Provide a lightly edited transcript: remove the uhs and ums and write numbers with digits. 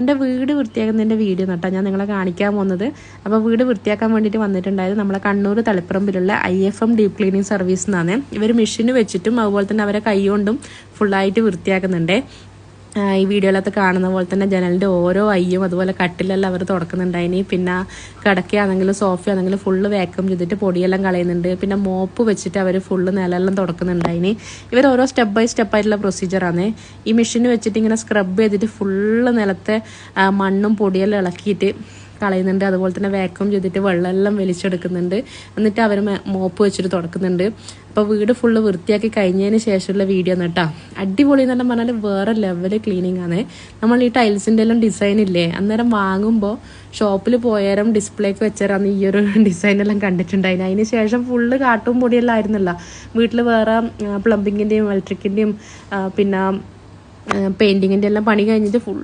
എൻ്റെ വീട് വൃത്തിയാക്കുന്നതിൻ്റെ വീഡിയോ നട്ടാ ഞാൻ നിങ്ങളെ കാണിക്കാൻ പോകുന്നത്. അപ്പോൾ വീട് വൃത്തിയാക്കാൻ വേണ്ടിയിട്ട് വന്നിട്ടുണ്ടായത് നമ്മളെ കണ്ണൂർ തളിപ്പറമ്പിലുള്ള IFM ഡീപ്പ് ക്ലീനിങ് സർവീസ് എന്നാണ്. ഇവർ മെഷീന് വെച്ചിട്ടും അതുപോലെ തന്നെ അവരെ കൈ കൊണ്ടും ഫുള്ളായിട്ട് വൃത്തിയാക്കുന്നുണ്ട്. ഈ വീഡിയോയിലൊക്കെ കാണുന്ന പോലെ തന്നെ ജനലിൻ്റെ ഓരോ അയ്യും അതുപോലെ കട്ടിലെല്ലാം അവർ തുടക്കുന്നുണ്ടായിനി. പിന്നെ കിടക്കുകയാണെങ്കിലും സോഫയാണെങ്കിലും ഫുള്ള് വാക്യൂം ചെയ്തിട്ട് പൊടിയെല്ലാം കളയുന്നുണ്ട്. പിന്നെ മോപ്പ് വെച്ചിട്ട് അവർ ഫുള്ള് നിലമെല്ലാം തുടക്കുന്നുണ്ടായിനി. ഇവർ ഓരോ സ്റ്റെപ്പ് ബൈ സ്റ്റെപ്പായിട്ടുള്ള പ്രൊസീജിയറാണ്. ഈ മെഷീന് വെച്ചിട്ട് ഇങ്ങനെ സ്ക്രബ് ചെയ്തിട്ട് ഫുള്ള് നിലത്തെ മണ്ണും പൊടിയെല്ലാം ഇളക്കിയിട്ട് കളയുന്നുണ്ട്. അതുപോലെ തന്നെ വാക്യൂം ചെയ്തിട്ട് വെള്ളമെല്ലാം വലിച്ചെടുക്കുന്നുണ്ട്. എന്നിട്ട് അവർ മോപ്പ് വെച്ചിട്ട് തുടക്കുന്നുണ്ട്. അപ്പോൾ വീട് ഫുള്ള് വൃത്തിയാക്കി കഴിഞ്ഞതിന് ശേഷമുള്ള വീഡിയോ ആണ് കേട്ടോ. അടിപൊളി എന്ന് പറഞ്ഞാൽ വേറെ ലെവൽ ക്ലീനിങ് ആണ്. നമ്മൾ ഈ ടൈൽസിൻ്റെ എല്ലാം ഡിസൈൻ ഇല്ലേ, അന്നേരം വാങ്ങുമ്പോൾ ഷോപ്പിൽ പോയാലും ഡിസ്പ്ലേക്ക് വെച്ചാൽ ഈ ഒരു ഡിസൈനെല്ലാം കണ്ടിട്ടുണ്ടായിന്. അതിന് ശേഷം ഫുള്ള് കാട്ടും പൊടിയെല്ലാം ആയിരുന്നല്ലോ. വീട്ടിൽ വേറെ പ്ലംബിങ്ങിൻ്റെയും ഇലക്ട്രിക്കിൻ്റെയും പിന്നെ പെയിൻറ്റിങ്ങിൻ്റെ എല്ലാം പണി കഴിഞ്ഞിട്ട് ഫുൾ